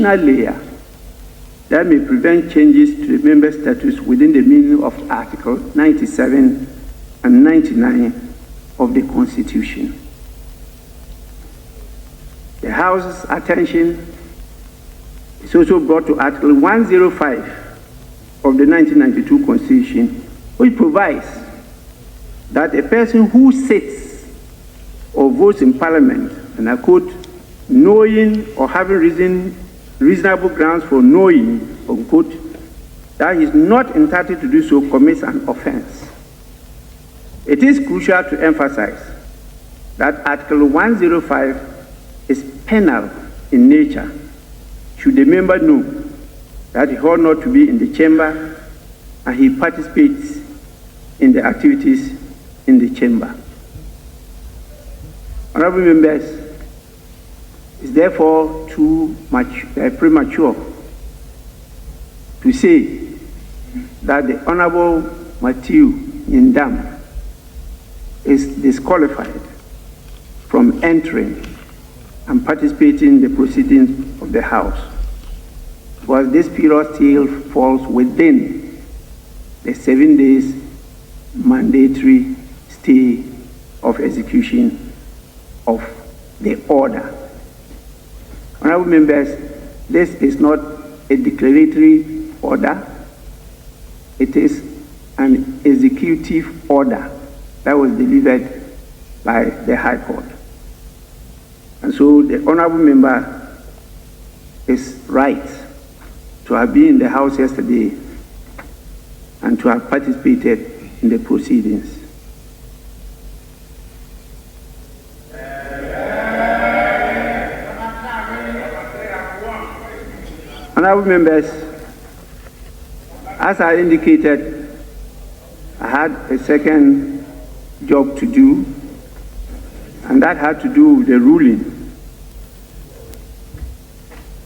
additional layer that may prevent changes to the member status within the meaning of Article 97 and 99 of the Constitution. The House's attention is also brought to Article 105 of the 1992 Constitution, which provides that a person who sits or votes in Parliament, and I quote, knowing or having reasonable grounds for knowing, unquote, that he is not entitled to do so, commits an offense. It is crucial to emphasize that Article 105 is penal in nature should the member know that he ought not to be in the chamber and he participates in the activities in the chamber. Honorable members, it's therefore too premature to say that the Honorable Matthew Nyindam is disqualified from entering and participating in the proceedings of the House, because this period still falls within the 7 days mandatory stay of execution of the order. Honorable members, this is not a declaratory order. It is an executive order that was delivered by the High Court. And so the honorable member is right to have been in the House yesterday and to have participated in the proceedings. Honorable members, as I indicated, I had a second job to do, and that had to do with the ruling.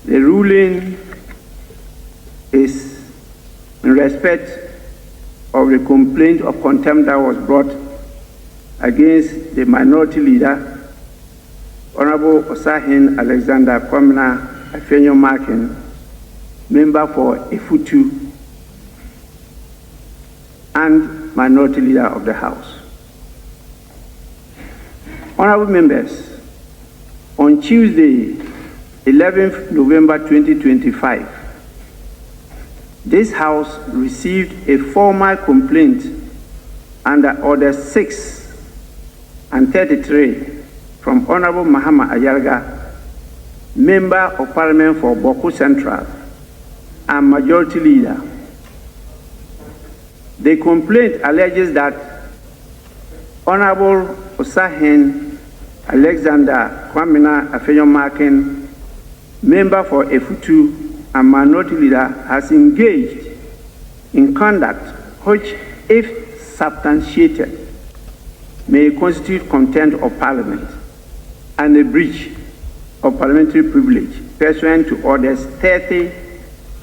The ruling is in respect of the complaint of contempt that was brought against the Minority Leader, Honorable Osahin Alexander Kwamina Afenyo Markin, member for Efutu and Minority Leader of the House. Honorable members, on Tuesday, 11th November 2025, this House received a formal complaint under Order 6 and 33 from Honorable Mahama Ayarga, Member of Parliament for Boko Central and Majority Leader. The complaint alleges that Honorable Osahin Alexander Kwamina Afenyo Markin, Member for Efutu and Minority Leader, has engaged in conduct which, if substantiated, may constitute contempt of Parliament and a breach of parliamentary privilege pursuant to Orders 30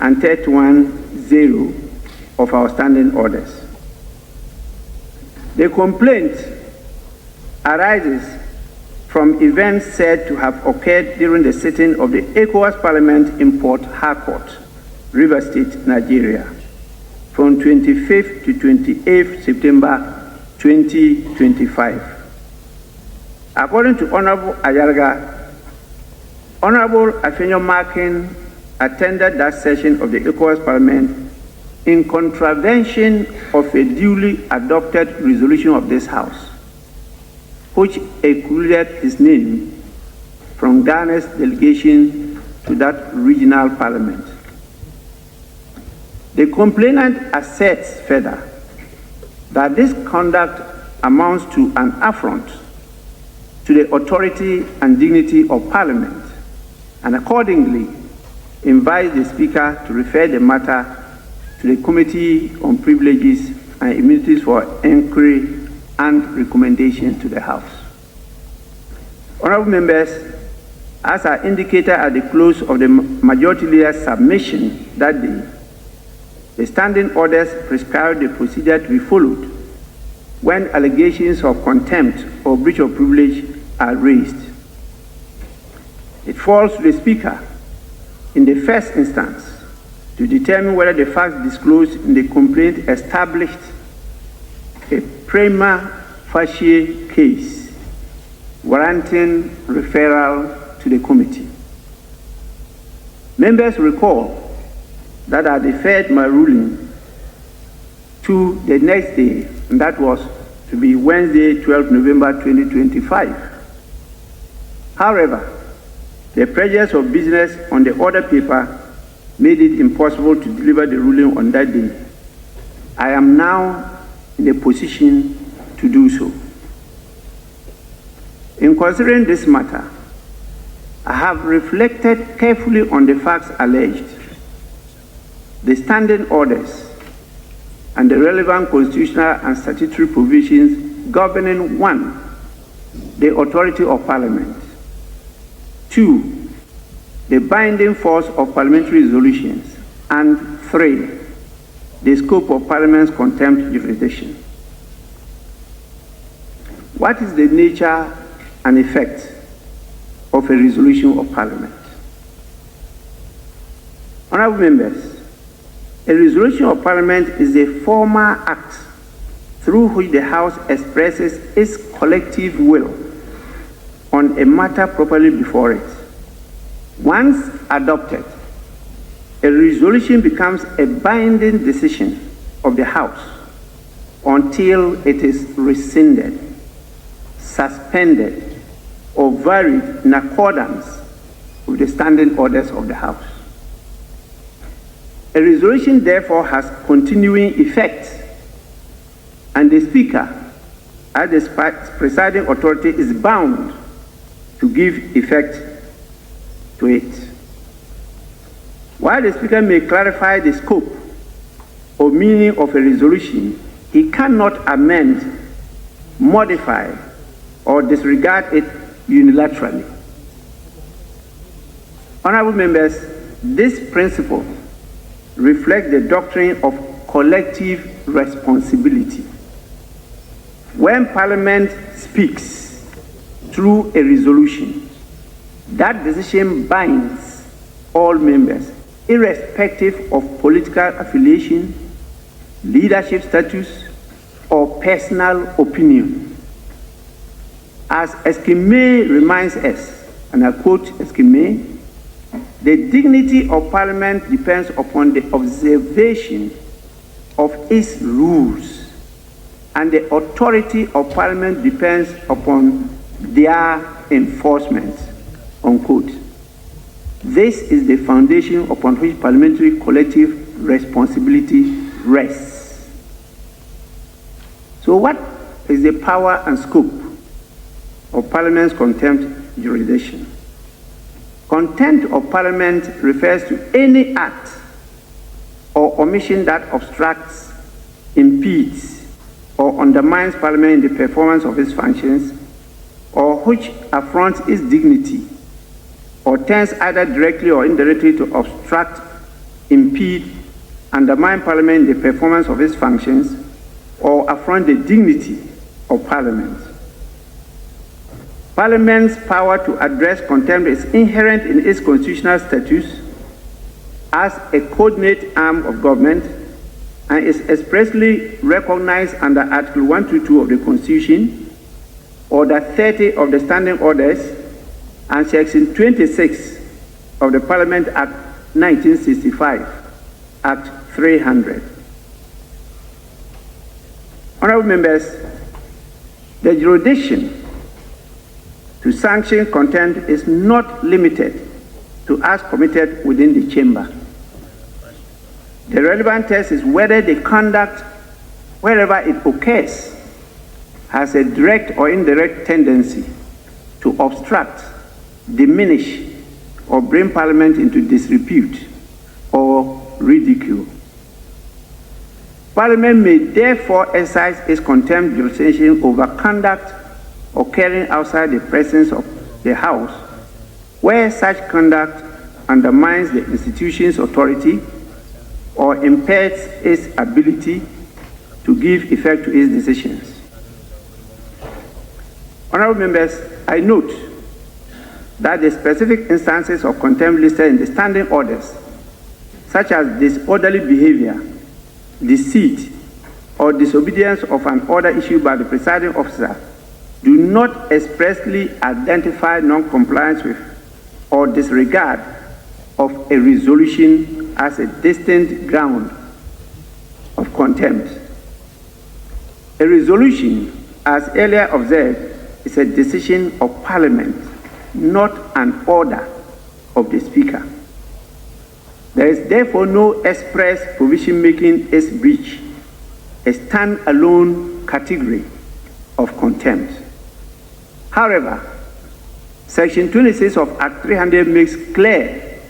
and 31-0 of our standing orders. The complaint arises from events said to have occurred during the sitting of the ECOWAS Parliament in Port Harcourt, River State, Nigeria, from 25th to 28th September 2025. According to Honorable Ayarga, Honorable Afenyo Markin attended that session of the ECOWAS Parliament in contravention of a duly adopted resolution of this House, which excluded his name from Ghana's delegation to that regional parliament. The complainant asserts further that this conduct amounts to an affront to the authority and dignity of Parliament, and accordingly invites the Speaker to refer the matter to the Committee on Privileges and Immunities for inquiry and recommendation to the House. Honorable members, as I indicated at the close of the Majority Leader's submission that day, the standing orders prescribe the procedure to be followed when allegations of contempt or breach of privilege are raised. It falls to the Speaker in the first instance, to determine whether the facts disclosed in the complaint established a prima facie case warranting referral to the committee. Members recall that I deferred my ruling to the next day, and that was to be Wednesday, 12 November 2025. However, the pressures of business on the order paper made it impossible to deliver the ruling on that day. I am now in a position to do so. In considering this matter, I have reflected carefully on the facts alleged, the standing orders, and the relevant constitutional and statutory provisions governing 1, the authority of Parliament, 2, the binding force of parliamentary resolutions, and 3, the scope of Parliament's contempt jurisdiction. What is the nature and effect of a resolution of Parliament? Honourable members, a resolution of Parliament is a formal act through which the House expresses its collective will on a matter properly before it. Once adopted, a resolution becomes a binding decision of the House until it is rescinded, suspended, or varied in accordance with the standing orders of the House. A resolution, therefore, has continuing effect, and the Speaker, as the presiding authority, is bound to give effect to it. While the Speaker may clarify the scope or meaning of a resolution, he cannot amend, modify, or disregard it unilaterally. Honourable members, this principle reflects the doctrine of collective responsibility. When Parliament speaks through a resolution, that decision binds all members, irrespective of political affiliation, leadership status, or personal opinion. As Eskime reminds us, and I quote Eskime, the dignity of Parliament depends upon the observation of its rules, and the authority of Parliament depends upon their enforcement, unquote. This is the foundation upon which parliamentary collective responsibility rests. So what is the power and scope of Parliament's contempt jurisdiction? Contempt of Parliament refers to any act or omission that obstructs, impedes, or undermines Parliament in the performance of its functions, or which affronts its dignity, or tends either directly or indirectly to obstruct, impede, undermine Parliament in the performance of its functions, or affront the dignity of Parliament. Parliament's power to address contempt is inherent in its constitutional status as a coordinate arm of government and is expressly recognized under Article 122 of the Constitution, Order 30 of the Standing Orders, and Section 26 of the Parliament Act 1965, Act 300. Honourable members, the jurisdiction to sanction contempt is not limited to acts committed within the chamber. The relevant test is whether the conduct, wherever it occurs, has a direct or indirect tendency to obstruct, diminish, or bring Parliament into disrepute or ridicule. Parliament may therefore exercise its contempt jurisdiction over conduct occurring outside the presence of the House, where such conduct undermines the institution's authority or impairs its ability to give effect to its decisions. Honourable members, I note that the specific instances of contempt listed in the standing orders, such as disorderly behavior, deceit, or disobedience of an order issued by the presiding officer, do not expressly identify non-compliance with or disregard of a resolution as a distinct ground of contempt. A resolution, as earlier observed, is a decision of Parliament, not an order of the Speaker. There is therefore no express provision making its breach a stand-alone category of contempt. However, Section 26 of Act 300 makes clear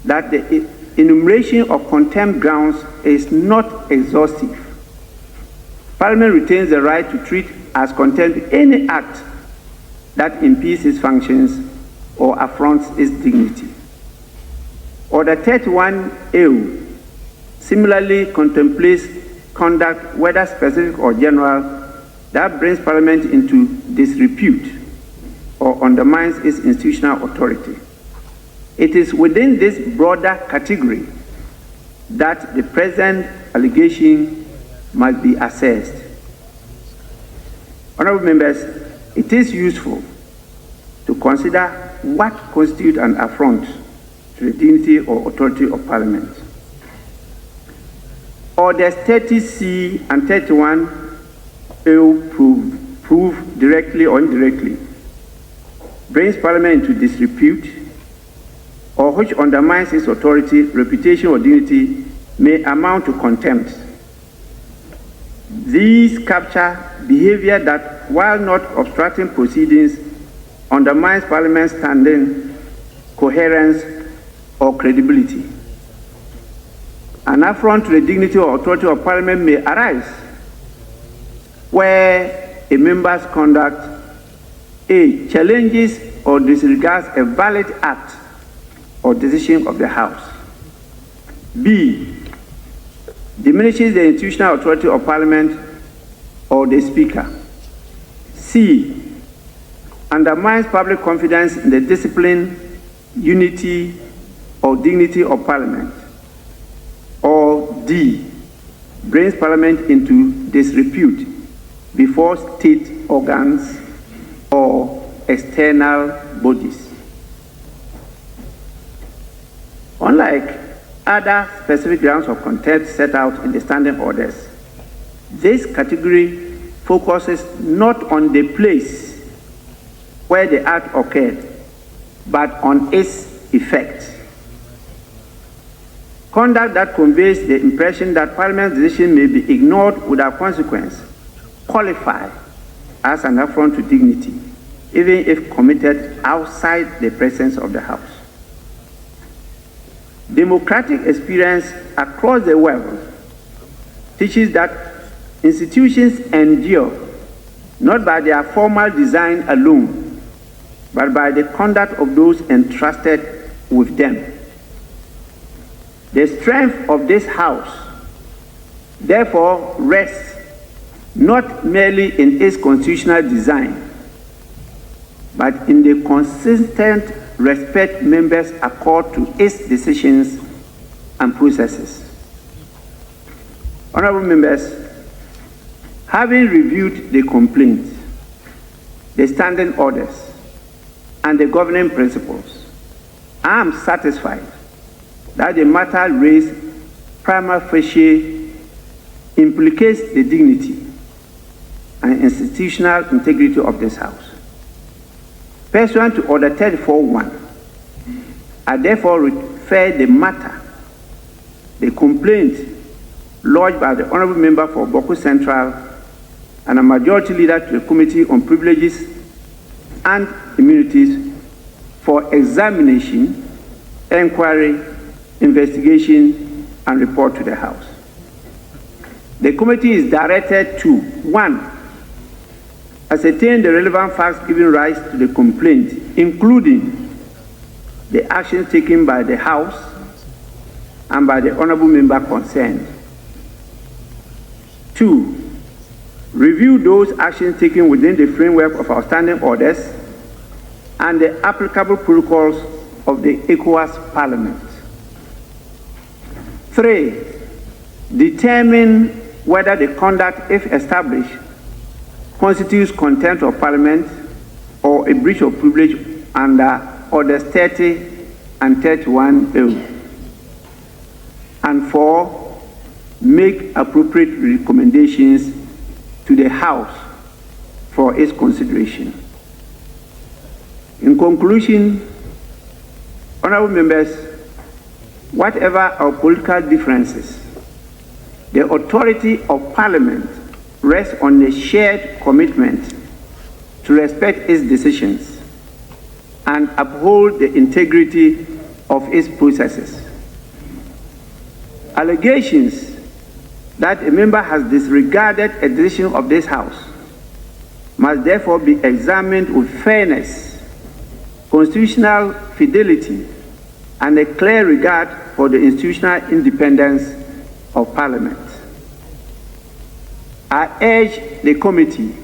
that the enumeration of contempt grounds is not exhaustive. Parliament retains the right to treat as contempt any act that impedes its functions or affronts its dignity. Order 31A similarly contemplates conduct, whether specific or general, that brings Parliament into disrepute or undermines its institutional authority. It is within this broader category that the present allegation must be assessed. Honorable members, it is useful to consider what constitutes an affront to the dignity or authority of Parliament. Orders 30C and 31 prove directly or indirectly brings Parliament into disrepute or which undermines its authority, reputation, or dignity may amount to contempt. These capture behavior that, while not obstructing proceedings, undermines Parliament's standing, coherence, or credibility. An affront to the dignity or authority of Parliament may arise where a member's conduct A. challenges or disregards a valid act or decision of the House. B. diminishes the institutional authority of Parliament or the Speaker. C. undermines public confidence in the discipline, unity, or dignity of Parliament. Or D. brings Parliament into disrepute before state organs or external bodies. Unlike other specific grounds of contempt set out in the standing orders, this category focuses not on the place where the act occurred, but on its effect. Conduct that conveys the impression that Parliament's decision may be ignored without consequence qualify as an affront to dignity, even if committed outside the presence of the House. Democratic experience across the world teaches that institutions endure not by their formal design alone, but by the conduct of those entrusted with them. The strength of this House, therefore, rests not merely in its constitutional design, but in the consistent respect members accord to its decisions and processes. Honorable members, having reviewed the complaint, the standing orders, and the governing principles, I am satisfied that the matter raised prima facie implicates the dignity and institutional integrity of this House. Pursuant to Order 34.1, I therefore refer the matter, the complaint lodged by the Honorable Member for Bawku Central and a Majority Leader to the Committee on Privileges and Immunities for examination, inquiry, investigation, and report to the House. The committee is directed to 1. ascertain the relevant facts giving rise to the complaint, including the actions taken by the House and by the Honorable Member concerned. 2. Review those actions taken within the framework of our standing orders and the applicable protocols of the ECOWAS Parliament. 3, determine whether the conduct, if established, constitutes contempt of Parliament or a breach of privilege under Orders 30 and 31A. And 4, make appropriate recommendations to the House for its consideration. In conclusion, honorable members, whatever our political differences, the authority of Parliament rests on a shared commitment to respect its decisions and uphold the integrity of its processes. Allegations that a member has disregarded a decision of this House must therefore be examined with fairness, constitutional fidelity, and a clear regard for the institutional independence of Parliament. I urge the committee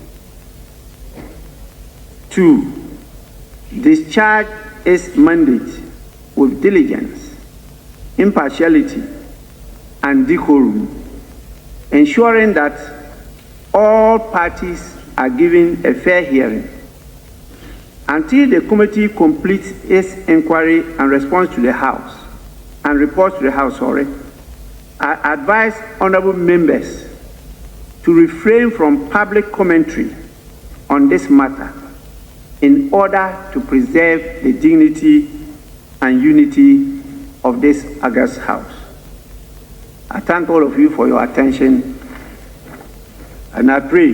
to discharge its mandate with diligence, impartiality, and decorum, ensuring that all parties are given a fair hearing. Until the committee completes its inquiry and responds to the House, and reports to the House, I advise honorable members to refrain from public commentary on this matter in order to preserve the dignity and unity of this august House. I thank all of you for your attention, and I pray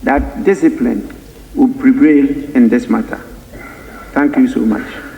that discipline will prevail in this matter. Thank you so much.